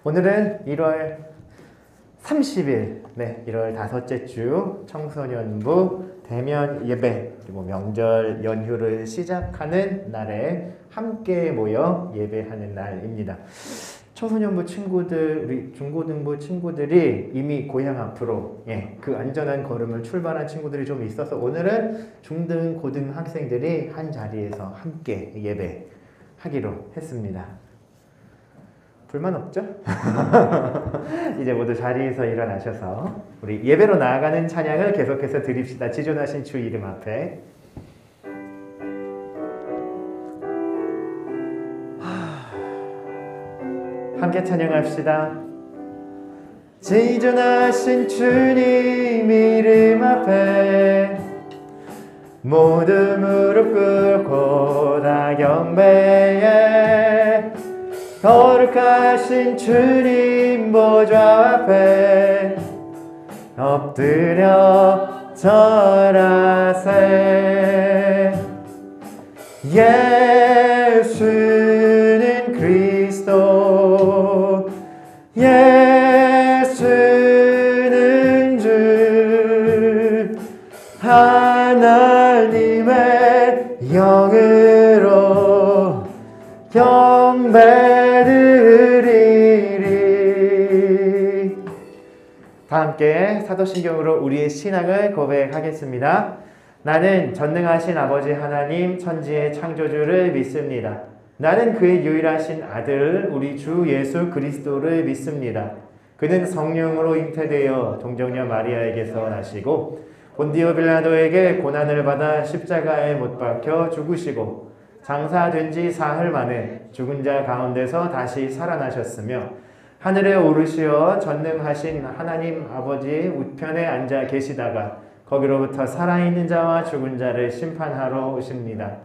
오늘은 1월 30일, 1월 다섯째 주 청소년부 대면 예배 그리고 명절 연휴를 시작하는 날에 함께 모여 예배하는 날입니다. 청소년부 친구들, 우리 중고등부 친구들이 이미 고향 앞으로 그 안전한 걸음을 출발한 친구들이 좀 있어서 오늘은 중등, 고등 학생들이 한 자리에서 함께 예배하기로 했습니다. 불만 없죠? 이제 모두 자리에서 일어나셔서 우리 예배로 나아가는 찬양을 계속해서 드립시다. 지존하신 주 이름 앞에. 함께 찬양합시다. 지존하신 주님 이름 앞에 모두 무릎 꿇고 다 경배해. 거룩하신 주님 보좌 앞에 엎드려 절하세. 예수는 그리스도, 예수는 주, 하나님의 영으로 경배드리리. 다 함께 사도신경으로 우리의 신앙을 고백하겠습니다. 나는 전능하신 아버지 하나님 천지의 창조주를 믿습니다. 나는 그의 유일하신 아들 우리 주 예수 그리스도를 믿습니다. 그는 성령으로 잉태되어 동정녀 마리아에게서 나시고 본디오 빌라도에게 고난을 받아 십자가에 못 박혀 죽으시고 장사된 지 사흘 만에 죽은 자 가운데서 다시 살아나셨으며 하늘에 오르시어 전능하신 하나님 아버지 우편에 앉아 계시다가 거기로부터 살아있는 자와 죽은 자를 심판하러 오십니다.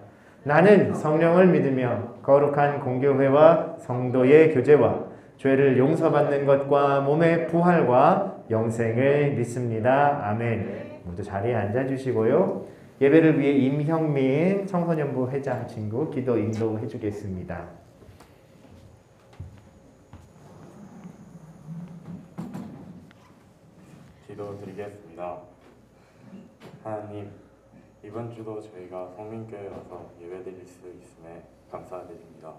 나는 성령을 믿으며 거룩한 공교회와 성도의 교제와 죄를 용서받는 것과 몸의 부활과 영생을 믿습니다. 아멘. 모두 자리에 앉아주시고요. 예배를 위해 임형민 청소년부 회장 친구 기도 인도해 주겠습니다. 기도드리겠습니다. 하나님, 이번 주도 저희가 성민교회에 와서 예배드릴 수 있음에 감사드립니다.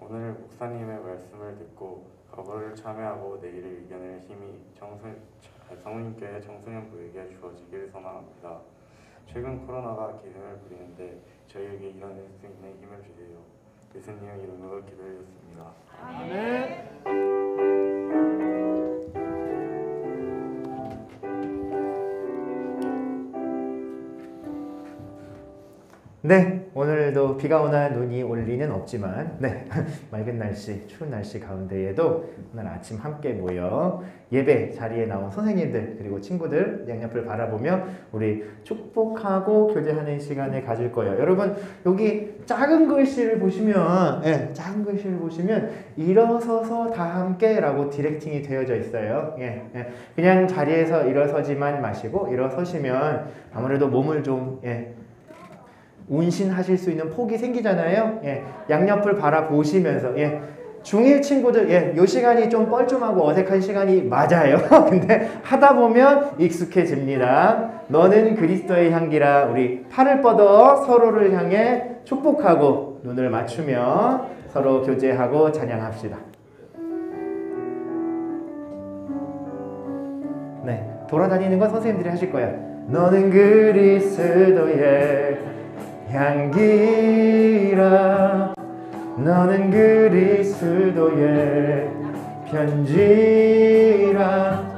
오늘 목사님의 말씀을 듣고 과거를 참여하고 내일을 이겨낼 힘이 성민교회 청소년부에게 주어지길 소망합니다. 최근 코로나가 기승을 부리는데 저희에게 이겨낼 수 있는 힘을 주세요. 예수님의 이름으로 기도드렸습니다. 아멘. 네, 오늘도 비가 오나 눈이 올 리는 없지만 맑은 날씨, 추운 날씨 가운데에도 오늘 아침 함께 모여 예배 자리에 나온 선생님들 그리고 친구들 양옆을 바라보며 우리 축복하고 교제하는 시간을 가질 거예요. 여러분 여기 작은 글씨를 보시면 일어서서 다 함께 라고 디렉팅이 되어져 있어요. 그냥 자리에서 일어서지만 마시고 일어서시면 아무래도 몸을 좀 운신하실 수 있는 폭이 생기잖아요. 양옆을 바라보시면서 중1 친구들 요 시간이 좀 뻘쭘하고 어색한 시간이 맞아요. 근데 하다 보면 익숙해집니다. 너는 그리스도의 향기라. 우리 팔을 뻗어 서로를 향해 축복하고 눈을 맞추며 서로 교제하고 찬양합시다. 돌아다니는 건 선생님들이 하실 거야. 너는 그리스도의 향기라. 너는 그리스도의 편지라.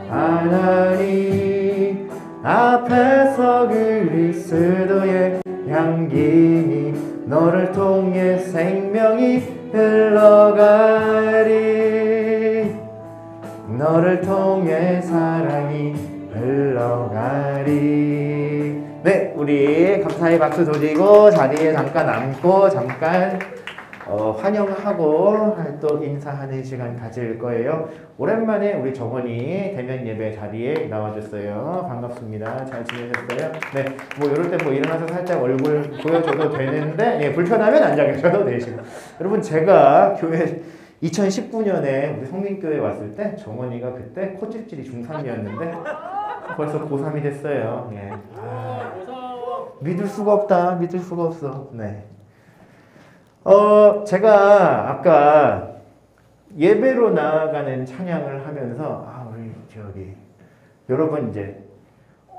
하나님 앞에서 그리스도의 향기 너를 통해 생명이 흘러가리. 너를 통해 사랑이 흘러가리. 우리 감사의 박수 드리고 자리에 잠깐 앉고 잠깐 환영하고 또 인사하는 시간 가질 거예요. 오랜만에 우리 정원이 대면 예배 자리에 나와줬어요. 반갑습니다. 잘 지내셨어요? 뭐 이럴 때 뭐 일어나서 살짝 얼굴 보여줘도 되는데 불편하면 앉아 계셔도 되시고. 여러분 제가 교회 2019년에 우리 성민교회 왔을 때 정원이가 그때 코찔찔이 중3이었는데 벌써 고3이 됐어요. 예. 믿을 수가 없다. 믿을 수가 없어. 네. 제가 아까 예배로 나아가는 찬양을 하면서 우리 저기 여러분 이제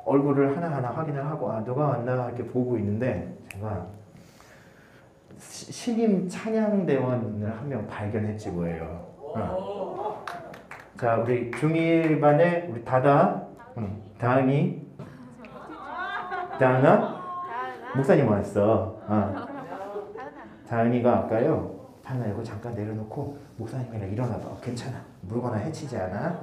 얼굴을 하나하나 확인을 하고 누가 왔나 이렇게 보고 있는데 제가 신임 찬양대원을 한 명 발견했지 뭐예요. 자, 우리 중1반에 우리 다은이, 다은아? 목사님 왔어. 다은이가 아까요. 다은아 이거 잠깐 내려놓고 목사님이랑 일어나봐. 괜찮아. 물거나 해치지 않아?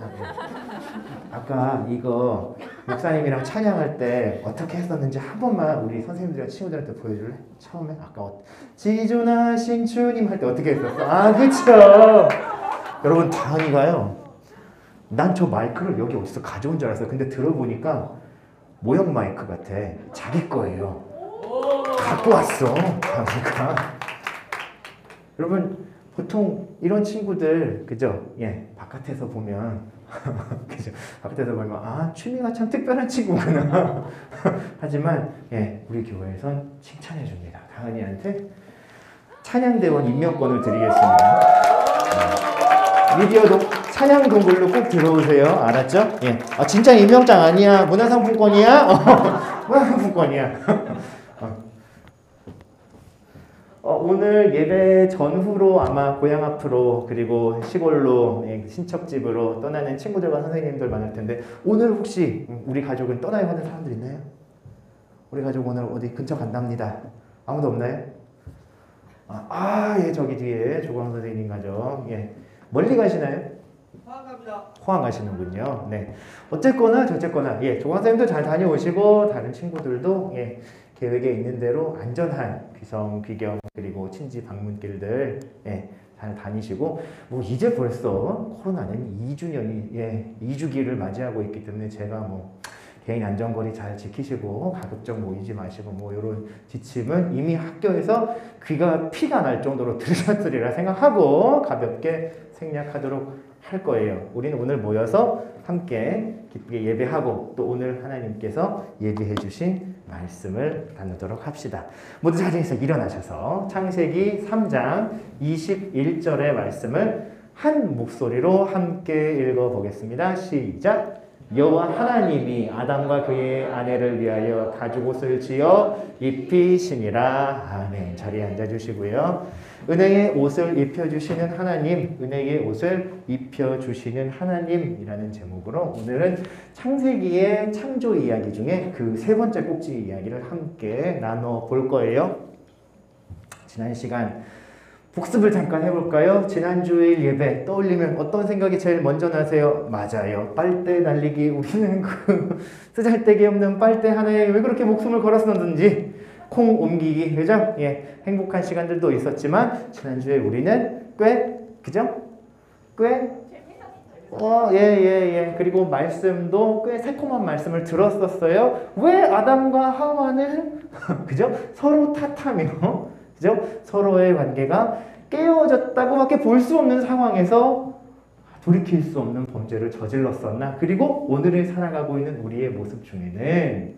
아까 이거 목사님이랑 찬양할 때 어떻게 했었는지 한 번만 우리 선생님들이랑 친구들한테 보여줄래? 처음에 아까 지존하신 주님 할 때 어떻게 했었어? 그쵸? 여러분 다은이가요. 난 저 마이크를 여기 어디서 가져온 줄 알았어요. 근데 들어보니까 모형 마이크 같아. 자기 거예요. 갖고 왔어. 다은이가. 여러분 보통 이런 친구들 그죠? 예, 바깥에서 보면 그죠? 바깥에서 보면 취미가 참 특별한 친구구나. 하지만 예, 우리 교회에선 칭찬해 줍니다. 다은이한테 찬양대원 임명권을 드리겠습니다. 미디어도 찬양 동굴로 꼭 들어오세요. 알았죠? 예. 진짜 임명장 아니야. 문화상품권이야? 문화상품권이야. 오늘 예배 전후로 아마 고향 앞으로 그리고 시골로 친척집으로 떠나는 친구들과 선생님들 많을 텐데 오늘 혹시 우리 가족은 떠나야 하는 사람들 있나요? 우리 가족 오늘 어디 근처 간답니다. 아무도 없나요? 예, 저기 뒤에 조광 선생님 가족. 예. 멀리 가시나요? 포항 갑니다. 포항 가시는군요. 네. 어쨌거나 저쨌거나 예, 조광 선생님도 잘 다녀오시고 다른 친구들도 예, 계획에 있는 대로 안전한 귀성, 귀경 그리고 친지 방문길들 예, 잘 다니시고 이제 벌써 코로나는 2주년이 2주기를 맞이하고 있기 때문에 제가 개인 안전거리 잘 지키시고 가급적 모이지 마시고 이런 지침은 이미 학교에서 피가 날 정도로 들으셨으리라 생각하고 가볍게 생략하도록 할 거예요. 우리는 오늘 모여서 함께 기쁘게 예배하고 또 오늘 하나님께서 예비해 주신 말씀을 나누도록 합시다. 모두 자리에서 일어나셔서 창세기 3장 21절의 말씀을 한 목소리로 함께 읽어보겠습니다. 시작! 여호와 하나님이 아담과 그의 아내를 위하여 가죽옷을 지어 입히시니라. 아멘. 자리에 앉아주시고요. 은혜의 옷을 입혀주시는 하나님, 은혜의 옷을 입혀주시는 하나님이라는 제목으로 오늘은 창세기의 창조 이야기 중에 그 세 번째 꼭지 이야기를 함께 나눠볼 거예요. 지난 시간 복습을 잠깐 해볼까요? 지난주일 예배 떠올리면 어떤 생각이 제일 먼저 나세요? 맞아요. 빨대 날리기. 우리는 쓰잘데기 없는 빨대 하나에 왜 그렇게 목숨을 걸었었는지 콩 옮기기. 그죠? 예, 행복한 시간들도 있었지만 지난주에 우리는 그죠? 예. 그리고 말씀도 꽤 새콤한 말씀을 들었었어요. 왜 아담과 하와는 그죠? 서로 탓하며 그죠? 서로의 관계가 깨어졌다고밖에 볼 수 없는 상황에서 돌이킬 수 없는 범죄를 저질렀었나? 그리고 오늘을 살아가고 있는 우리의 모습 중에는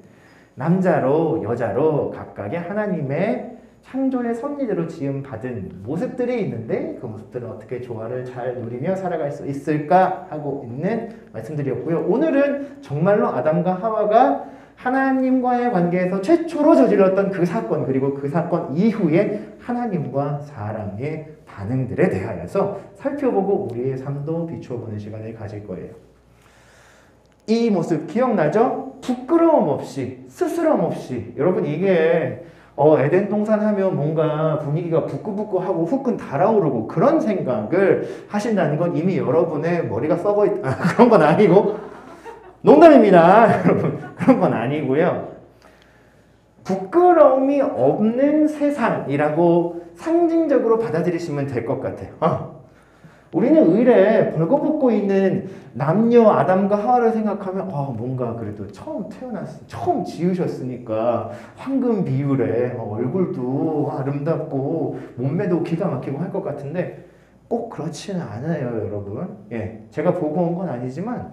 남자로 여자로 각각의 하나님의 창조의 섭리대로 지음받은 모습들이 있는데 그 모습들은 어떻게 조화를 잘 누리며 살아갈 수 있을까 하고 있는 말씀들이었고요. 오늘은 정말로 아담과 하와가 하나님과의 관계에서 최초로 저질렀던 그 사건 그리고 그 사건 이후에 하나님과 사람의 반응들에 대하여서 살펴보고 우리의 삶도 비추어보는 시간을 가질 거예요. 이 모습 기억나죠? 부끄러움 없이 스스럼 없이 여러분 이게 에덴 동산 하면 뭔가 분위기가 부끄부끄하고 후끈 달아오르고 그런 생각을 하신다는 건 이미 여러분의 머리가 썩어 그런 건 아니고 농담입니다. 여러분 그런 건 아니고요. 부끄러움이 없는 세상이라고 상징적으로 받아들이시면 될 것 같아요. 우리는 의례 벌거벗고 있는 남녀 아담과 하와를 생각하면 뭔가 그래도 처음 지으셨으니까 황금 비율에 얼굴도 아름답고 몸매도 기가 막히고 할 것 같은데 꼭 그렇지는 않아요, 여러분. 예, 제가 보고 온 건 아니지만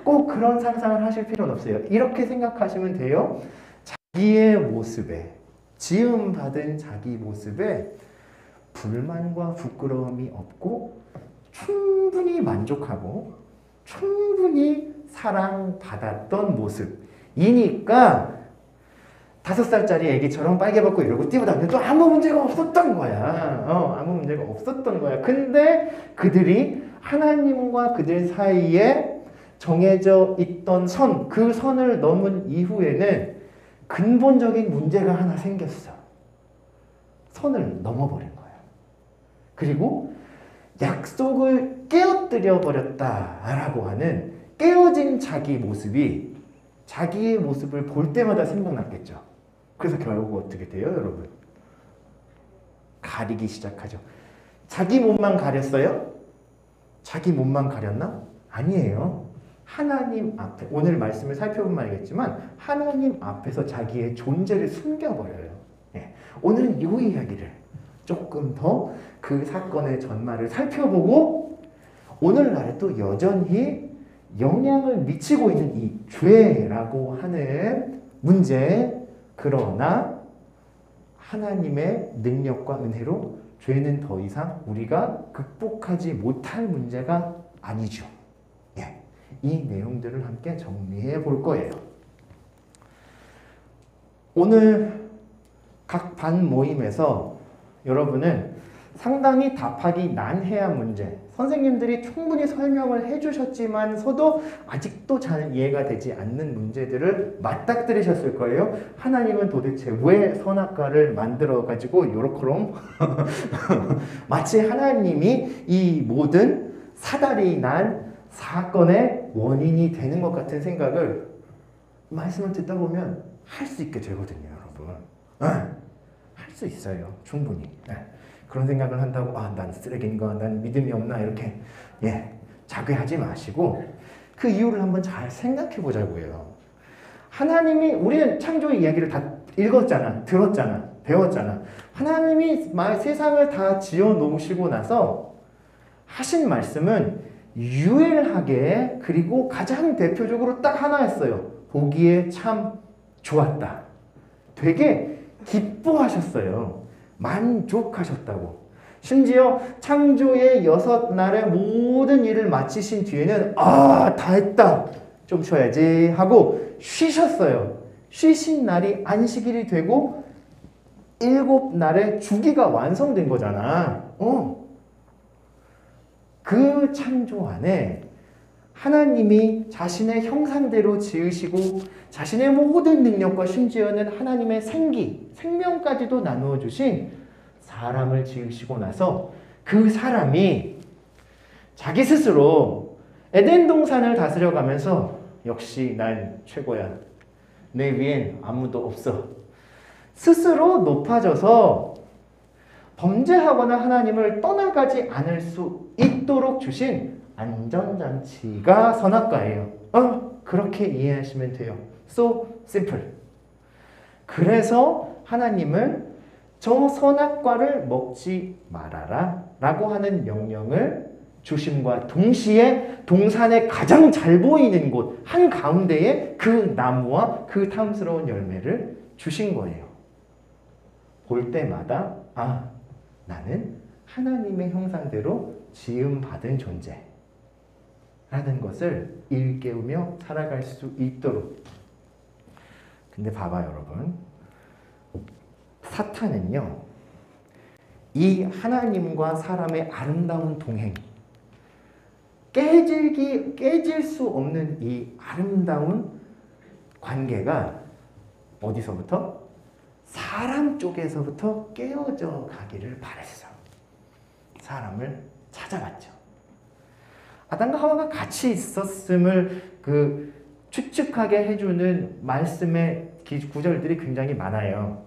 꼭 그런 상상을 하실 필요는 없어요. 이렇게 생각하시면 돼요. 자기의 모습에, 지음받은 자기 모습에 불만과 부끄러움이 없고 충분히 만족하고 충분히 사랑받았던 모습이니까 5살짜리 애기처럼 빨개 벗고 이러고 뛰어다녀도 아무 문제가 없었던 거야. 아무 문제가 없었던 거야. 근데 그들이 하나님과 그들 사이에 정해져 있던 선, 그 선을 넘은 이후에는 근본적인 문제가 하나 생겼어. 선을 넘어버린 거야. 그리고 약속을 깨어뜨려 버렸다라고 하는 깨어진 자기 모습이 자기의 모습을 볼 때마다 생각났겠죠. 그래서 결국 어떻게 돼요, 여러분? 가리기 시작하죠. 자기 몸만 가렸어요? 자기 몸만 가렸나? 아니에요. 하나님 앞에, 오늘 말씀을 살펴보면 알겠지만 하나님 앞에서 자기의 존재를 숨겨버려요. 예. 오늘은 이 이야기를 조금 더 그 사건의 전말을 살펴보고 오늘날에 또 여전히 영향을 미치고 있는 이 죄라고 하는 문제, 그러나 하나님의 능력과 은혜로 죄는 더 이상 우리가 극복하지 못할 문제가 아니죠. 예. 이 내용들을 함께 정리해 볼 거예요. 오늘 각 반 모임에서 여러분은 상당히 답하기 난해한 문제, 선생님들이 충분히 설명을 해주셨지만서도 아직도 잘 이해가 되지 않는 문제들을 맞닥뜨리셨을 거예요. 하나님은 도대체 왜 선악과를 만들어가지고 요렇게럼 마치 하나님이 이 모든 사달이 난 사건의 원인이 되는 것 같은 생각을 말씀을 듣다 보면 할 수 있게 되거든요, 여러분. 할 수 있어요, 충분히. 그런 생각을 한다고 난 쓰레기인가, 난 믿음이 없나 이렇게 자괴하지 마시고 그 이유를 한번 잘 생각해 보자고요. 하나님이, 우리는 창조의 이야기를 다 읽었잖아, 들었잖아, 배웠잖아. 하나님이 세상을 다 지어 놓으시고 나서 하신 말씀은 유일하게, 그리고 가장 대표적으로 딱 하나였어요. 보기에 참 좋았다. 되게 기뻐하셨어요. 만족하셨다고. 심지어 창조의 6날의 모든 일을 마치신 뒤에는 다 했다, 좀 쉬어야지 하고 쉬셨어요. 쉬신 날이 안식일이 되고 7날에 주기가 완성된 거잖아. 그 창조 안에 하나님이 자신의 형상대로 지으시고 자신의 모든 능력과 심지어는 하나님의 생명까지도 나누어 주신 사람을 지으시고 나서 그 사람이 자기 스스로 에덴 동산을 다스려 가면서 역시 난 최고야, 내 위엔 아무도 없어, 스스로 높아져서 범죄하거나 하나님을 떠나가지 않을 수 있도록 주신 안전장치가 선악과예요. 그렇게 이해하시면 돼요. So simple. 그래서 하나님은 저 선악과를 먹지 말아라 라고 하는 명령을 주심과 동시에 동산의 가장 잘 보이는 곳 한가운데에 그 나무와 그 탐스러운 열매를 주신 거예요. 볼 때마다 나는 하나님의 형상대로 지음받은 존재 라는 것을 일깨우며 살아갈 수 있도록. 근데 봐봐요, 여러분. 사탄은요, 이 하나님과 사람의 아름다운 동행, 깨질 수 없는 이 아름다운 관계가 어디서부터? 사람 쪽에서부터 깨어져 가기를 바랬어. 사람을 찾아갔죠. 아담과 하와가 같이 있었음을 추측하게 해주는 말씀의 구절들이 굉장히 많아요.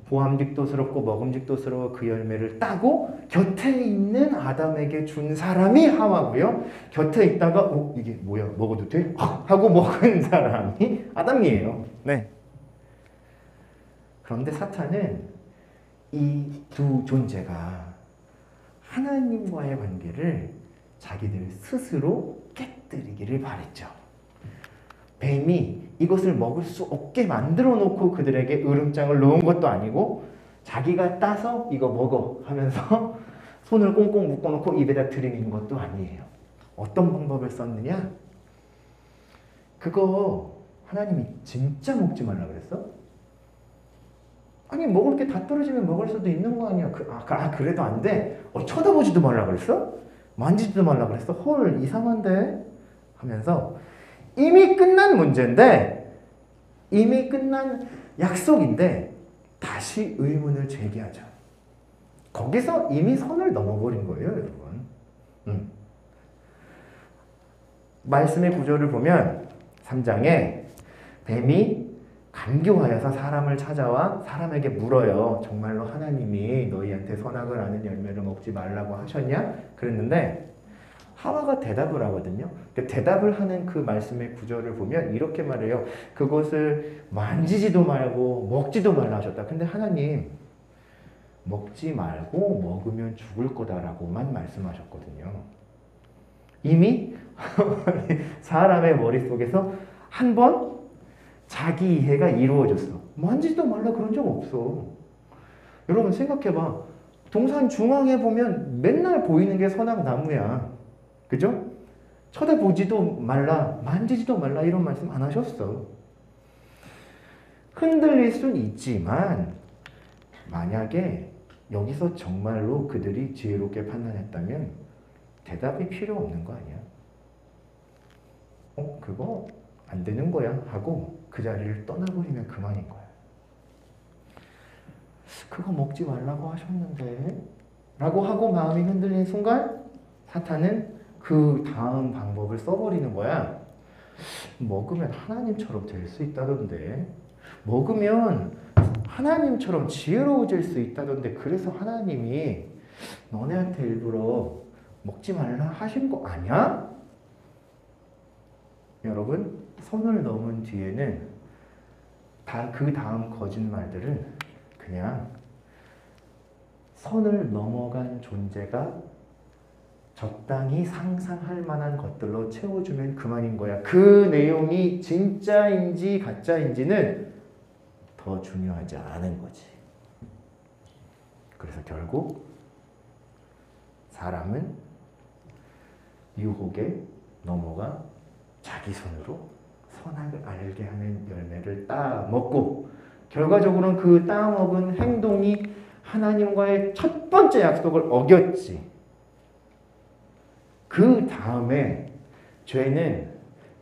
보암직도스럽고 먹음직도스러워 그 열매를 따고 곁에 있는 아담에게 준 사람이 하와고요. 곁에 있다가 이게 뭐야, 먹어도 돼? 하고 먹은 사람이 아담이에요. 네. 그런데 사탄은 이 두 존재가 하나님과의 관계를 자기들 스스로 깨뜨리기를 바랬죠. 뱀이 이것을 먹을 수 없게 만들어 놓고 그들에게 으름장을 놓은 것도 아니고 자기가 따서 이거 먹어 하면서 손을 꽁꽁 묶어놓고 입에다 들이미는 것도 아니에요. 어떤 방법을 썼느냐? 그거 하나님이 진짜 먹지 말라 그랬어? 아니 먹을 게 다 떨어지면 먹을 수도 있는 거 아니야. 그래도 안 돼? 쳐다보지도 말라 그랬어? 만지지도 말라 그랬어? 헐 이상한데? 하면서 이미 끝난 문제인데 이미 끝난 약속인데 다시 의문을 제기하죠. 거기서 이미 선을 넘어버린 거예요, 여러분. 말씀의 구조를 보면 3장에 뱀이 간교하여서 사람을 찾아와 사람에게 물어요. 정말로 하나님이 너희한테 선악을 아는 열매를 먹지 말라고 하셨냐? 그랬는데 하와가 대답을 하거든요. 대답을 하는 그 말씀의 구조를 보면 이렇게 말해요. 그것을 만지지도 말고 먹지도 말라 하셨다. 근데 하나님 먹지 말고 먹으면 죽을 거다라고만 말씀하셨거든요. 이미 사람의 머릿속에서 한 번 자기 이해가 이루어졌어. 만지지도 말라 그런 적 없어. 여러분 생각해봐. 동산 중앙에 보면 맨날 보이는 게 선악나무야. 그죠? 쳐다보지도 말라, 만지지도 말라 이런 말씀 안 하셨어. 흔들릴 순 있지만 만약에 여기서 정말로 그들이 지혜롭게 판단했다면 대답이 필요 없는 거 아니야? 그거 안 되는 거야 하고 그 자리를 떠나버리면 그만인 거야. 그거 먹지 말라고 하셨는데 라고 하고 마음이 흔들린 순간 사탄은 그 다음 방법을 써버리는 거야. 먹으면 하나님처럼 될 수 있다던데, 먹으면 하나님처럼 지혜로워질 수 있다던데, 그래서 하나님이 너네한테 일부러 먹지 말라 하신 거 아니야? 여러분, 선을 넘은 뒤에는 그 다음 거짓말들은 그냥 선을 넘어간 존재가 적당히 상상할 만한 것들로 채워주면 그만인 거야. 그 내용이 진짜인지 가짜인지는 더 중요하지 않은 거지. 그래서 결국 사람은 유혹에 넘어가 자기 손으로 선악을 알게 하는 열매를 따먹고 결과적으로는 그 따먹은 행동이 하나님과의 첫 번째 약속을 어겼지. 그 다음에 죄는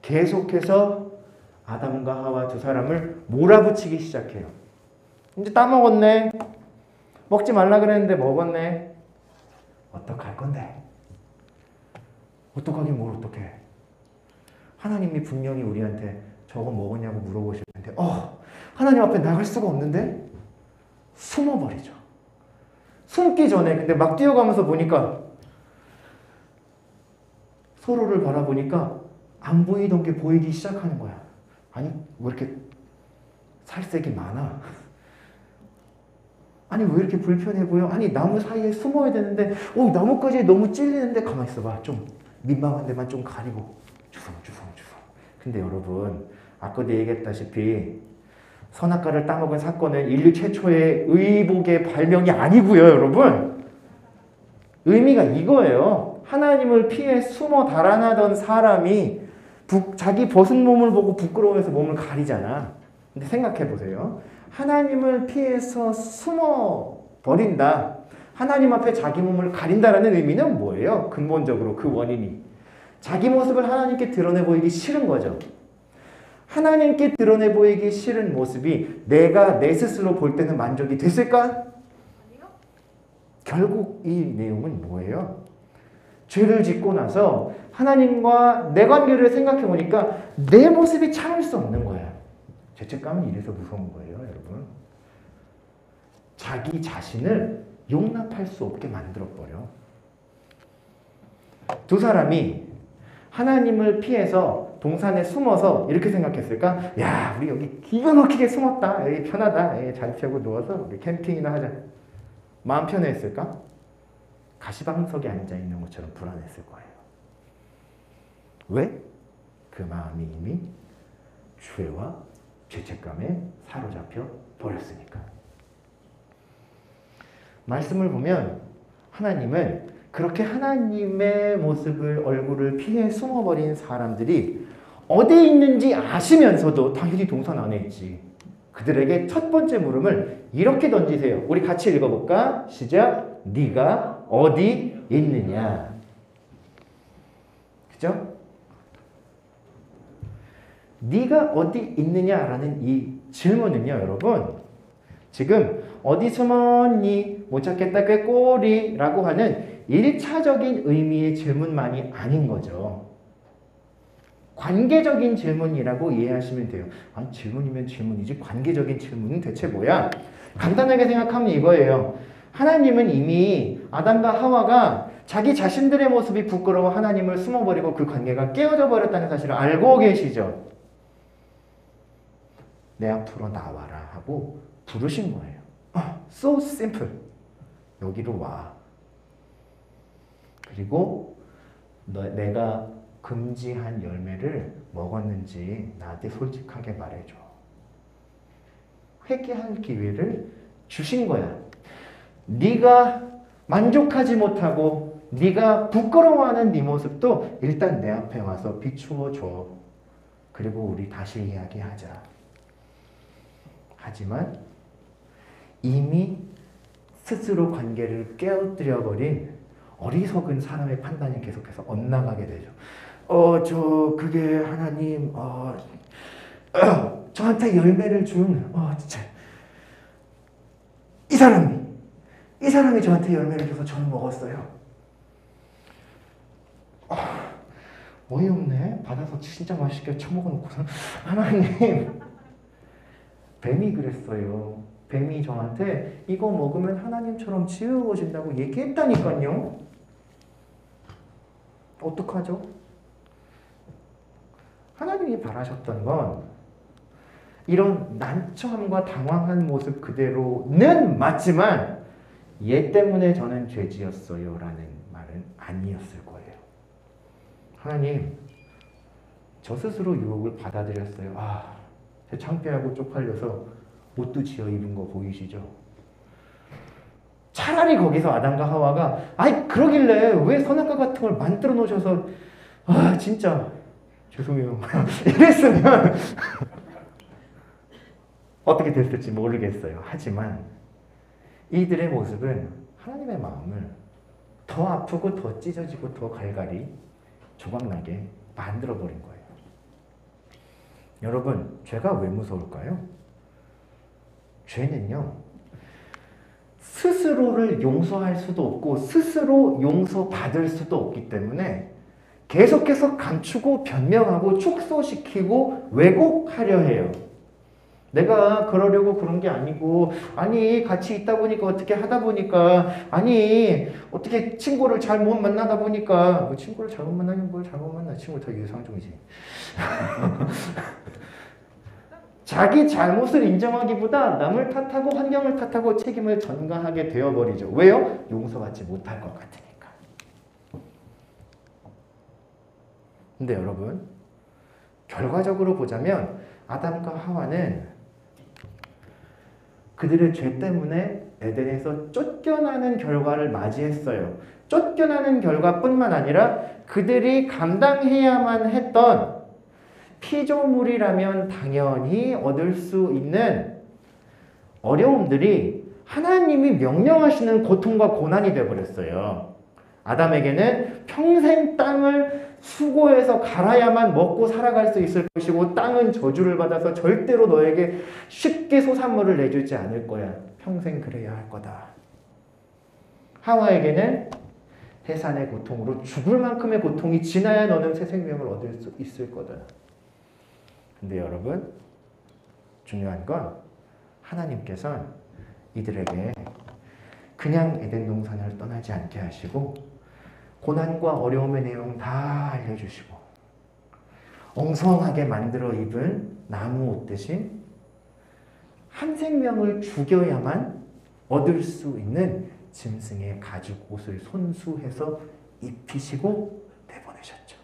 계속해서 아담과 하와 두 사람을 몰아붙이기 시작해요. 이제 따먹었네. 먹지 말라 그랬는데 먹었네. 어떡할 건데? 어떡하긴 뭘 어떡해. 하나님이 분명히 우리한테 저거 먹었냐고 물어보실 텐데 하나님 앞에 나갈 수가 없는데? 숨어버리죠. 숨기 전에 근데 막 뛰어가면서 보니까 서로를 바라보니까 안 보이던 게 보이기 시작하는 거야. 아니 왜 이렇게 살색이 많아? 아니 왜 이렇게 불편해 보여? 아니 나무 사이에 숨어야 되는데 나무까지 너무 찔리는데 가만히 있어봐. 좀 민망한 데만 좀 가리고 주섬. 근데 여러분 아까도 얘기했다시피 선악과를 따먹은 사건은 인류 최초의 의복의 발명이 아니고요. 여러분 의미가 이거예요. 하나님을 피해 숨어 달아나던 사람이 자기 벗은 몸을 보고 부끄러워해서 몸을 가리잖아. 근데 생각해 보세요. 하나님을 피해서 숨어 버린다. 하나님 앞에 자기 몸을 가린다라는 의미는 뭐예요? 근본적으로 그 원인이 자기 모습을 하나님께 드러내 보이기 싫은 거죠. 하나님께 드러내 보이기 싫은 모습이 내가 내 스스로 볼 때는 만족이 됐을까? 아니요. 결국 이 내용은 뭐예요? 죄를 짓고 나서 하나님과 내 관계를 생각해 보니까 내 모습이 참을 수 없는 거야. 죄책감은 이래서 무서운 거예요, 여러분. 자기 자신을 용납할 수 없게 만들어버려. 두 사람이 하나님을 피해서 동산에 숨어서 이렇게 생각했을까? 야, 우리 여기 기가 막히게 숨었다. 여기 편하다. 여기 잘 펴고 누워서 우리 캠핑이나 하자. 마음 편했을까? 가시방석에 앉아있는 것처럼 불안했을 거예요. 왜? 그 마음이 이미 죄와 죄책감에 사로잡혀 버렸으니까. 말씀을 보면 하나님은 그렇게 하나님의 모습을, 얼굴을 피해 숨어버린 사람들이 어디에 있는지 아시면서도 당연히 동산 안에 있지. 그들에게 첫 번째 물음을 이렇게 던지세요. 우리 같이 읽어볼까? 시작. 네가 어디 있느냐? 그죠? 네가 어디 있느냐라는 이 질문은요, 여러분. 지금 어디 숨었니? 못 찾겠다 꾀꼬리라고 하는 1차적인 의미의 질문만이 아닌 거죠. 관계적인 질문이라고 이해하시면 돼요. 아니, 질문이면 질문이지 관계적인 질문은 대체 뭐야? 간단하게 생각하면 이거예요. 하나님은 이미 아담과 하와가 자기 자신들의 모습이 부끄러워 하나님을 숨어버리고 그 관계가 깨어져 버렸다는 사실을 알고 계시죠. 내 앞으로 나와라 하고 부르신 거예요. So simple. 여기로 와. 그리고 내가 금지한 열매를 먹었는지 나한테 솔직하게 말해줘. 회개할 기회를 주신 거야. 네가 만족하지 못하고 네가 부끄러워하는 네 모습도 일단 내 앞에 와서 비추어 줘. 그리고 우리 다시 이야기하자. 하지만 이미 스스로 관계를 깨어뜨려버린 어리석은 사람의 판단이 계속해서 엇나가게 되죠. 그게 하나님, 저한테 열매를 준, 진짜. 이 사람이 저한테 열매를 줘서 저는 먹었어요. 어이없네. 받아서 진짜 맛있게 처먹어놓고서. 하나님, 뱀이 그랬어요. 뱀이 저한테 이거 먹으면 하나님처럼 지혜로워진다고 얘기했다니까요. 어떡하죠? 하나님이 바라셨던 건 이런 난처함과 당황한 모습 그대로는 맞지만 얘 때문에 저는 죄지었어요 라는 말은 아니었을 거예요. 하나님, 저 스스로 유혹을 받아들였어요. 창피하고 쪽팔려서 옷도 지어 입은 거 보이시죠? 차라리 거기서 아담과 하와가 그러길래 왜 선악과 같은 걸 만들어 놓으셔서 진짜 죄송해요 이랬으면 어떻게 됐을지 모르겠어요. 하지만 이들의 모습은 하나님의 마음을 더 아프고 더 찢어지고 더 갈갈이 조각나게 만들어버린 거예요. 여러분, 죄가 왜 무서울까요? 죄는요, 스스로를 용서할 수도 없고 스스로 용서받을 수도 없기 때문에 계속해서 감추고 변명하고 축소시키고 왜곡하려 해요. 내가 그러려고 그런 게 아니고, 같이 있다 보니까 어떻게 하다 보니까, 어떻게 친구를 잘못 만나다 보니까, 친구를 잘못 만나면 뭘 잘못 만나? 친구 더 유상종이지. 자기 잘못을 인정하기보다 남을 탓하고 환경을 탓하고 책임을 전가하게 되어버리죠. 왜요? 용서받지 못할 것 같으니까. 근데 여러분, 결과적으로 보자면 아담과 하와는 그들의 죄 때문에 에덴에서 쫓겨나는 결과를 맞이했어요. 쫓겨나는 결과뿐만 아니라 그들이 감당해야만 했던 피조물이라면 당연히 얻을 수 있는 어려움들이 하나님이 명령하시는 고통과 고난이 되어버렸어요. 아담에게는 평생 땅을 수고해서 갈아야만 먹고 살아갈 수 있을 것이고 땅은 저주를 받아서 절대로 너에게 쉽게 소산물을 내주지 않을 거야. 평생 그래야 할 거다. 하와에게는 해산의 고통으로 죽을 만큼의 고통이 지나야 너는 새 생명을 얻을 수 있을 거다. 근데 여러분, 중요한 건 하나님께서는 이들에게 그냥 에덴 동산을 떠나지 않게 하시고 고난과 어려움의 내용 다 알려주시고 엉성하게 만들어 입은 나무 옷 대신 한 생명을 죽여야만 얻을 수 있는 짐승의 가죽 옷을 손수해서 입히시고 내보내셨죠.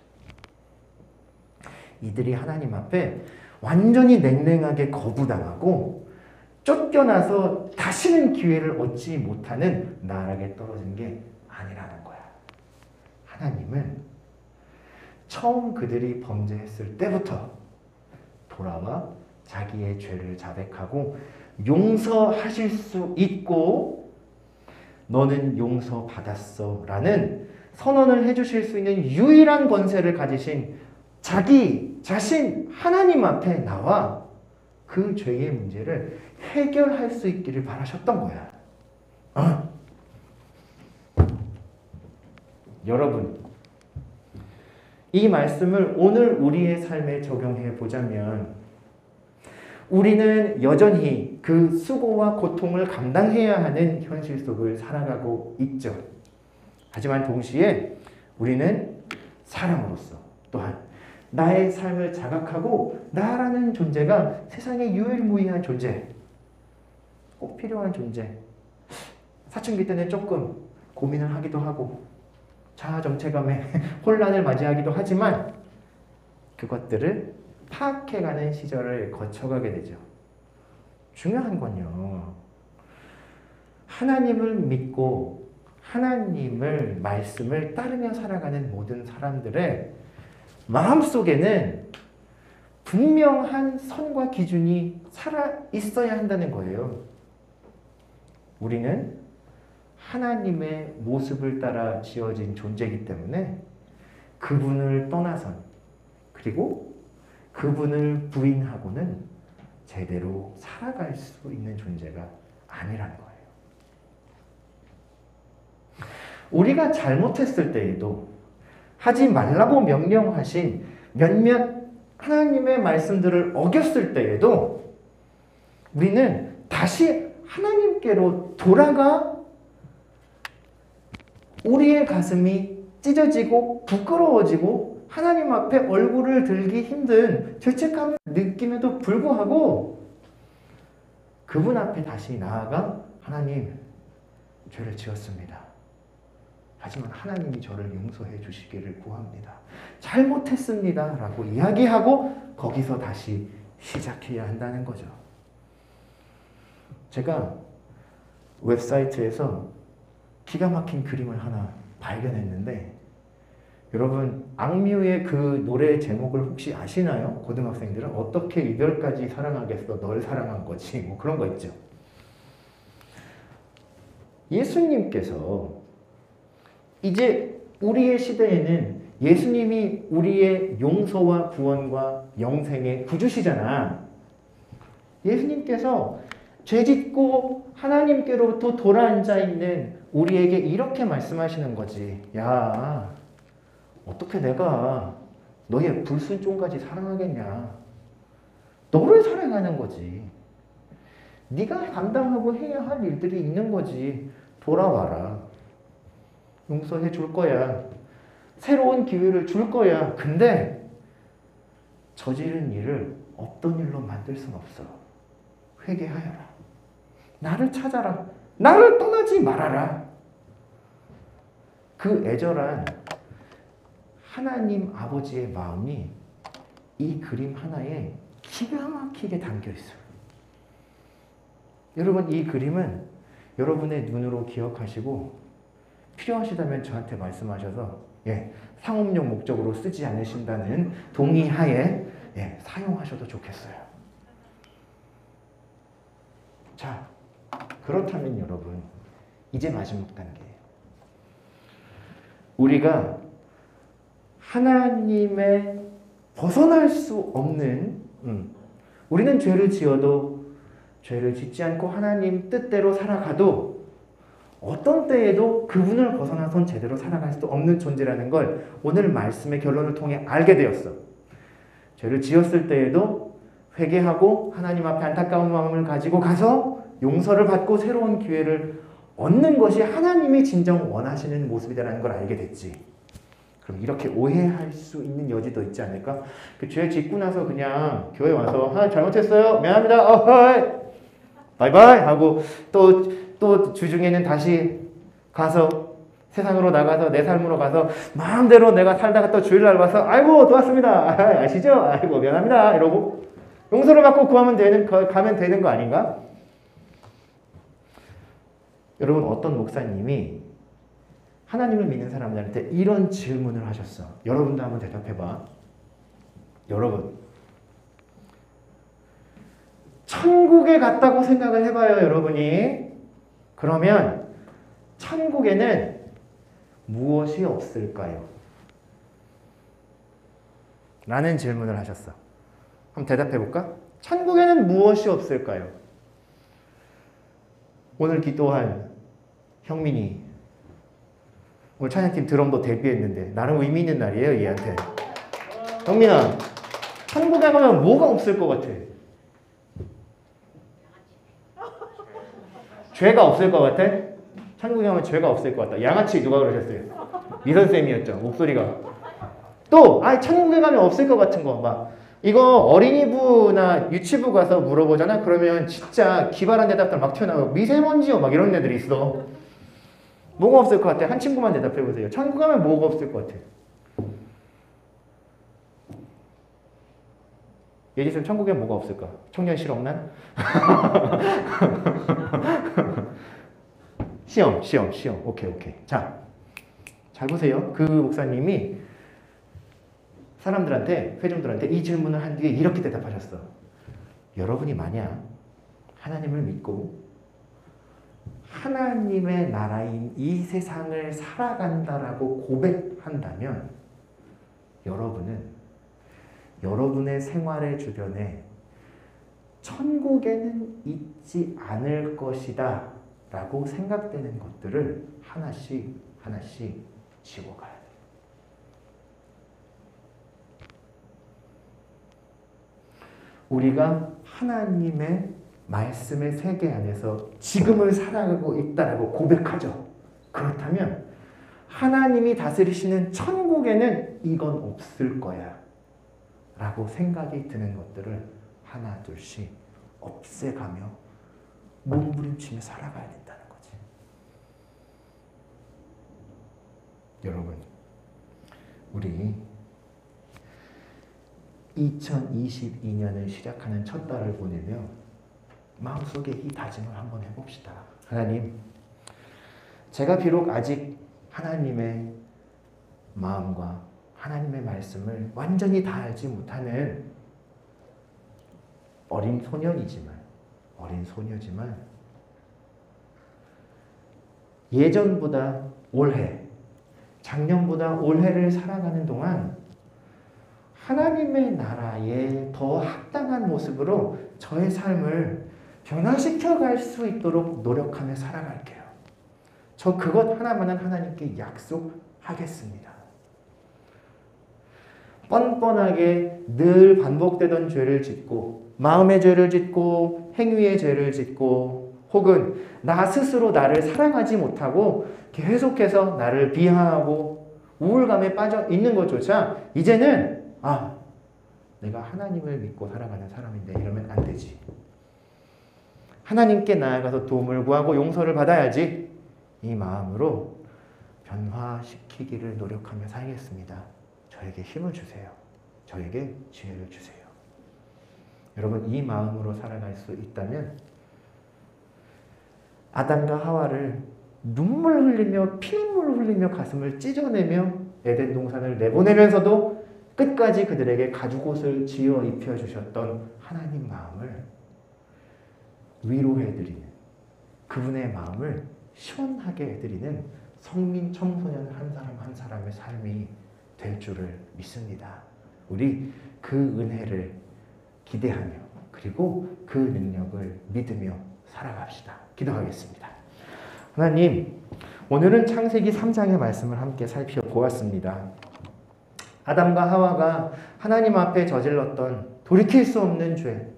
이들이 하나님 앞에 완전히 냉랭하게 거부당하고 쫓겨나서 다시는 기회를 얻지 못하는 나락에 떨어진 게 아니라는 거야. 하나님은 처음 그들이 범죄했을 때부터 돌아와 자기의 죄를 자백하고 용서하실 수 있고 너는 용서받았어 라는 선언을 해주실 수 있는 유일한 권세를 가지신 자기 자신 하나님 앞에 나와 그 죄의 문제를 해결할 수 있기를 바라셨던 거야. 여러분, 이 말씀을 오늘 우리의 삶에 적용해 보자면 우리는 여전히 그 수고와 고통을 감당해야 하는 현실 속을 살아가고 있죠. 하지만 동시에 우리는 사람으로서 또한 나의 삶을 자각하고 나라는 존재가 세상에 유일무이한 존재, 꼭 필요한 존재. 사춘기 때는 조금 고민을 하기도 하고 자아정체감에 혼란을 맞이하기도 하지만 그것들을 파악해가는 시절을 거쳐가게 되죠. 중요한 건요, 하나님을 믿고 하나님을 말씀을 따르며 살아가는 모든 사람들의 마음속에는 분명한 선과 기준이 살아 있어야 한다는 거예요. 우리는 하나님의 모습을 따라 지어진 존재이기 때문에 그분을 떠나선 그리고 그분을 부인하고는 제대로 살아갈 수 있는 존재가 아니라는 거예요. 우리가 잘못했을 때에도 하지 말라고 명령하신 몇몇 하나님의 말씀들을 어겼을 때에도 우리는 다시 하나님께로 돌아가 우리의 가슴이 찢어지고 부끄러워지고 하나님 앞에 얼굴을 들기 힘든 죄책감을 느낌에도 불구하고 그분 앞에 다시 나아가 하나님, 죄를 지었습니다. 하지만 하나님이 저를 용서해 주시기를 구합니다. 잘못했습니다. 라고 이야기하고 거기서 다시 시작해야 한다는 거죠. 제가 웹사이트에서 기가 막힌 그림을 하나 발견했는데 여러분 악뮤의 그 노래 제목을 혹시 아시나요? 고등학생들은 어떻게 이별까지 사랑하겠어 널 사랑한 거지 뭐 그런 거 있죠. 예수님께서 이제 우리의 시대에는 예수님이 우리의 용서와 구원과 영생의 구주시잖아. 예수님께서 죄짓고 하나님께로부터 돌아앉아 있는 우리에게 이렇게 말씀하시는 거지. 야, 어떻게 내가 너의 불순종까지 사랑하겠냐. 너를 사랑하는 거지. 네가 감당하고 해야 할 일들이 있는 거지. 돌아와라. 용서해 줄 거야. 새로운 기회를 줄 거야. 근데 저지른 일을 없던 일로 만들 순 없어. 회개하여라. 나를 찾아라. 나를 떠나지 말아라. 그 애절한 하나님 아버지의 마음이 이 그림 하나에 기가 막히게 담겨 있어요. 여러분, 이 그림은 여러분의 눈으로 기억하시고 필요하시다면 저한테 말씀하셔서 상업용 목적으로 쓰지 않으신다는 동의하에 사용하셔도 좋겠어요. 자, 그렇다면 여러분, 이제 마지막 단계예요. 우리가 하나님의 벗어날 수 없는 우리는 죄를 지어도 죄를 짓지 않고 하나님 뜻대로 살아가도 어떤 때에도 그분을 벗어나선 제대로 살아갈 수 없는 존재라는 걸 오늘 말씀의 결론을 통해 알게 되었어. 죄를 지었을 때에도 회개하고 하나님 앞에 안타까운 마음을 가지고 가서 용서를 받고 새로운 기회를 얻는 것이 하나님이 진정 원하시는 모습이라는 걸 알게 됐지. 그럼 이렇게 오해할 수 있는 여지도 있지 않을까? 그 죄 짓고 나서 그냥 교회 와서 잘못했어요. 미안합니다. 바이바이 하고 또 주중에는 다시 가서 세상으로 나가서 내 삶으로 가서 마음대로 내가 살다가 또 주일날 와서 아이고 또 왔습니다. 아시죠? 아이고 미안합니다. 이러고 용서를 받고 가면 되는 거 아닌가? 여러분 어떤 목사님이 하나님을 믿는 사람들한테 이런 질문을 하셨어. 여러분도 한번 대답해봐. 여러분 천국에 갔다고 생각을 해봐요. 여러분이. 그러면 천국에는 무엇이 없을까요? 라는 질문을 하셨어. 한번 대답해볼까? 천국에는 무엇이 없을까요? 오늘 기도한 형민이 오늘 찬양팀 드럼도 데뷔했는데 나름 의미 있는 날이에요. 얘한테. 형민아, 천국에 가면 뭐가 없을 것 같아? 죄가 없을 것 같아? 천국에 가면 죄가 없을 것 같다. 양아치 누가 그러셨어요? 미선쌤이었죠. 목소리가. 또 천국에 가면 없을 것 같은 거 막 이거 어린이부나 유치부 가서 물어보잖아. 그러면 진짜 기발한 대답들 막 튀어나오고 미세먼지요 막 이런 애들이 있어. 뭐가 없을 것 같아? 한 친구만 대답해보세요. 천국 가면 뭐가 없을 것 같아? 예지선 천국에 뭐가 없을까? 청년 실업난? 시험. 오케이. 자, 잘 보세요. 그 목사님이 사람들한테, 회중들한테 이 질문을 한 뒤에 이렇게 대답하셨어. 여러분이 만약 하나님을 믿고 하나님의 나라인 이 세상을 살아간다라고 고백한다면 여러분은 여러분의 생활의 주변에 천국에는 있지 않을 것이다 라고 생각되는 것들을 하나씩 지워가야 돼요. 우리가 하나님의 말씀의 세계 안에서 지금을 살아가고 있다라고 고백하죠. 그렇다면 하나님이 다스리시는 천국에는 이건 없을 거야 라고 생각이 드는 것들을 하나 둘씩 없애가며 몸부림치며 살아가야 된다는 거지. 여러분, 우리 2022년을 시작하는 첫 달을 보내며 마음속에 이 다짐을 한번 해봅시다. 하나님, 제가 비록 아직 하나님의 마음과 하나님의 말씀을 완전히 다 알지 못하는 어린 소녀지만 예전보다 올해, 작년보다 올해를 살아가는 동안 하나님의 나라에 더 합당한 모습으로 저의 삶을 변화시켜 갈 수 있도록 노력하며 살아갈게요. 저 그것 하나만은 하나님께 약속하겠습니다. 뻔뻔하게 늘 반복되던 죄를 짓고 마음의 죄를 짓고 행위의 죄를 짓고 혹은 나 스스로 나를 사랑하지 못하고 계속해서 나를 비하하고 우울감에 빠져 있는 것조차 이제는 내가 하나님을 믿고 살아가는 사람인데 이러면 안 되지. 하나님께 나아가서 도움을 구하고 용서를 받아야지. 이 마음으로 변화시키기를 노력하며 살겠습니다. 저에게 힘을 주세요. 저에게 지혜를 주세요. 여러분, 이 마음으로 살아갈 수 있다면 아담과 하와를 눈물 흘리며 피눈물 흘리며 가슴을 찢어내며 에덴 동산을 내보내면서도 끝까지 그들에게 가죽옷을 지어 입혀주셨던 하나님 마음을 위로해드리는, 그분의 마음을 시원하게 해드리는 성민 청소년 한 사람 한 사람의 삶이 될 줄을 믿습니다. 우리 그 은혜를 기대하며 그리고 그 능력을 믿으며 살아갑시다. 기도하겠습니다. 하나님, 오늘은 창세기 3장의 말씀을 함께 살펴보았습니다. 아담과 하와가 하나님 앞에 저질렀던 돌이킬 수 없는 죄,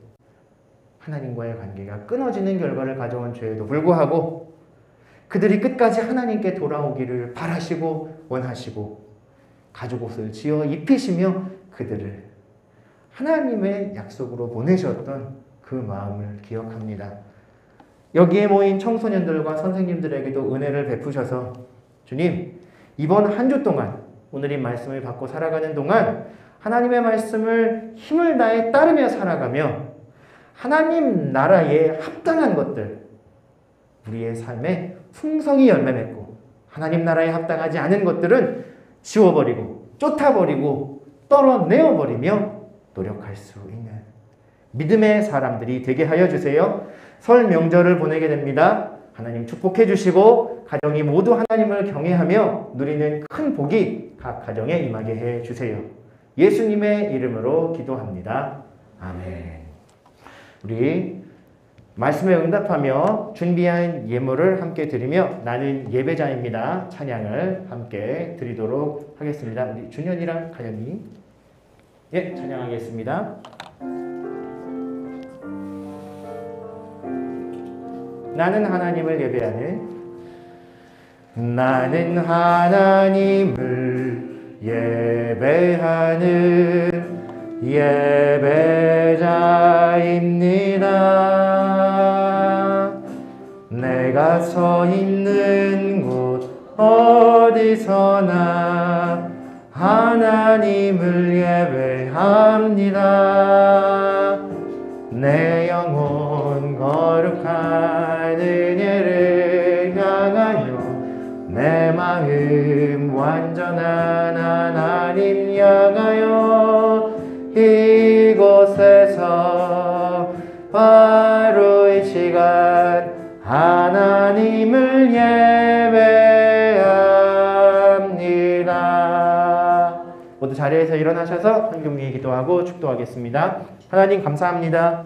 하나님과의 관계가 끊어지는 결과를 가져온 죄에도 불구하고 그들이 끝까지 하나님께 돌아오기를 바라시고 원하시고 가죽옷을 지어 입히시며 그들을 하나님의 약속으로 보내셨던 그 마음을 기억합니다. 여기에 모인 청소년들과 선생님들에게도 은혜를 베푸셔서 주님, 이번 한 주 동안 오늘 이 말씀을 받고 살아가는 동안 하나님의 말씀을 힘을 다해 따르며 살아가며 하나님 나라에 합당한 것들, 우리의 삶에 풍성히 열매 맺고 하나님 나라에 합당하지 않은 것들은 지워버리고 쫓아버리고 떨어내어버리며 노력할 수 있는 믿음의 사람들이 되게 하여 주세요. 설 명절을 보내게 됩니다. 하나님 축복해 주시고 가정이 모두 하나님을 경외하며 누리는 큰 복이 각 가정에 임하게 해 주세요. 예수님의 이름으로 기도합니다. 아멘. 우리 말씀에 응답하며 준비한 예물을 함께 드리며 나는 예배자입니다. 찬양을 함께 드리도록 하겠습니다. 우리 준현이랑 가연이 찬양하겠습니다. 나는 하나님을 예배하는 나는 하나님을 예배하는 예배자입니다. 내가 서 있는 곳 어디서나 하나님을 예배합니다. 내 영혼 거룩한 은혜를 향하여 내 마음 완전한 하나님 향하여 이곳에서 바로 이 시간 하나님을 예배합니다. 모두 자리에서 일어나셔서 성경에 기도하고 축도하겠습니다. 하나님 감사합니다.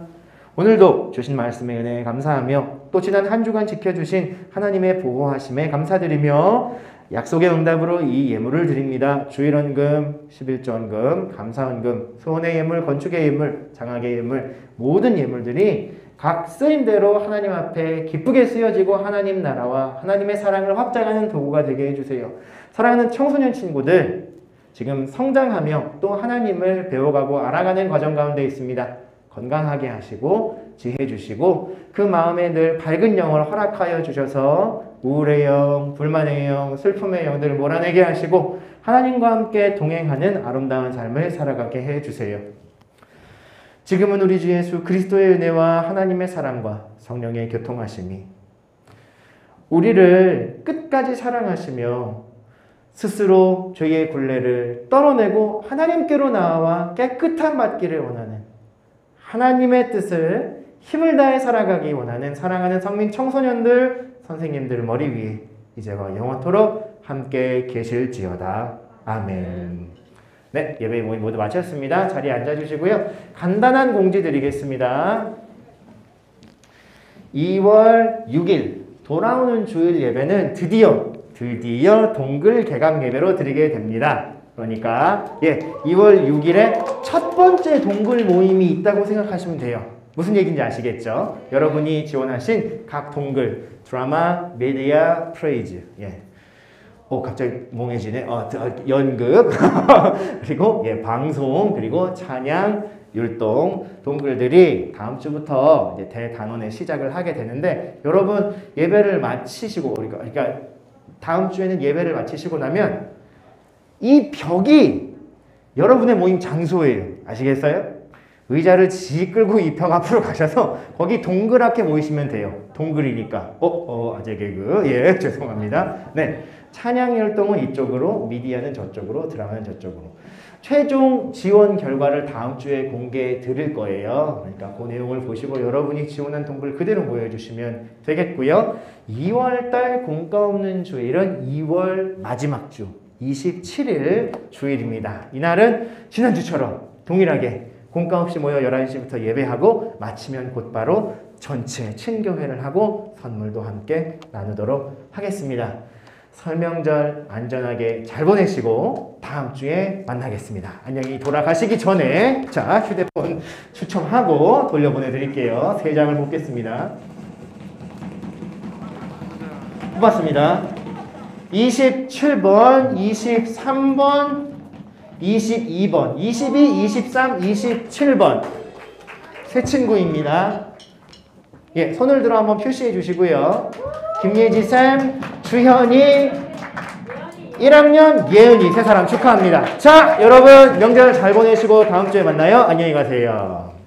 오늘도 주신 말씀에 은혜에 감사하며 또 지난 한 주간 지켜주신 하나님의 보호하심에 감사드리며 약속의 응답으로 이 예물을 드립니다. 주일헌금, 11조헌금, 감사헌금, 소원의 예물, 건축의 예물, 장학의 예물 모든 예물들이 각 쓰임대로 하나님 앞에 기쁘게 쓰여지고 하나님 나라와 하나님의 사랑을 확장하는 도구가 되게 해주세요. 사랑하는 청소년 친구들 지금 성장하며 또 하나님을 배워가고 알아가는 과정 가운데 있습니다. 건강하게 하시고 지혜 주시고 그 마음에 늘 밝은 영을 허락하여 주셔서 우울의 영, 불만의 영, 슬픔의 영들을 몰아내게 하시고 하나님과 함께 동행하는 아름다운 삶을 살아가게 해주세요. 지금은 우리 주 예수 그리스도의 은혜와 하나님의 사랑과 성령의 교통하심이 우리를 끝까지 사랑하시며 스스로 죄의 굴레를 떨어내고 하나님께로 나아와 깨끗한 받기를 원하는 하나님의 뜻을 힘을 다해 살아가기 원하는 사랑하는 성민 청소년들, 선생님들 머리 위에 이제와 영원토록 함께 계실지어다. 아멘. 네, 예배 모임 모두 마쳤습니다. 자리에 앉아주시고요. 간단한 공지 드리겠습니다. 2월 6일 돌아오는 주일 예배는 드디어 동글 개강 예배로 드리게 됩니다. 그러니까 2월 6일에 첫 번째 동글 모임이 있다고 생각하시면 돼요. 무슨 얘기인지 아시겠죠? 여러분이 지원하신 각 동글 드라마, 미디어, 프레이즈 갑자기 몽해지네. 연극 그리고 방송 그리고 찬양, 율동 동글들이 다음 주부터 이제 대단원의 시작을 하게 되는데 여러분 예배를 마치시고 그러니까 다음 주에는 예배를 마치시고 나면 이 벽이 여러분의 모임 장소예요. 아시겠어요? 의자를 지 끌고 이 벽 앞으로 가셔서 거기 동그랗게 모이시면 돼요. 동글이니까. 아재 개그. 죄송합니다. 네. 찬양 활동은 이쪽으로, 미디어는 저쪽으로, 드라마는 저쪽으로. 최종 지원 결과를 다음 주에 공개해 드릴 거예요. 그러니까 그 내용을 보시고 여러분이 지원한 동글 그대로 모여주시면 되겠고요. 2월달 공과 없는 주일은 2월 마지막 주 27일 주일입니다. 이날은 지난주처럼 동일하게 공과 없이 모여 11시부터 예배하고 마치면 곧바로 전체 친교회를 하고 선물도 함께 나누도록 하겠습니다. 설명절 안전하게 잘 보내시고 다음 주에 만나겠습니다. 안녕히 돌아가시기 전에 자 휴대폰 추첨하고 돌려보내드릴게요. 3장을 뽑겠습니다. 뽑았습니다. 27번, 23번, 22번, 22, 23, 27번 세 친구입니다. 예, 손을 들어 한번 표시해 주시고요. 김예지 쌤, 주현이, 1학년 예은이 세 사람 축하합니다. 자, 여러분 명절 잘 보내시고 다음 주에 만나요. 안녕히 가세요.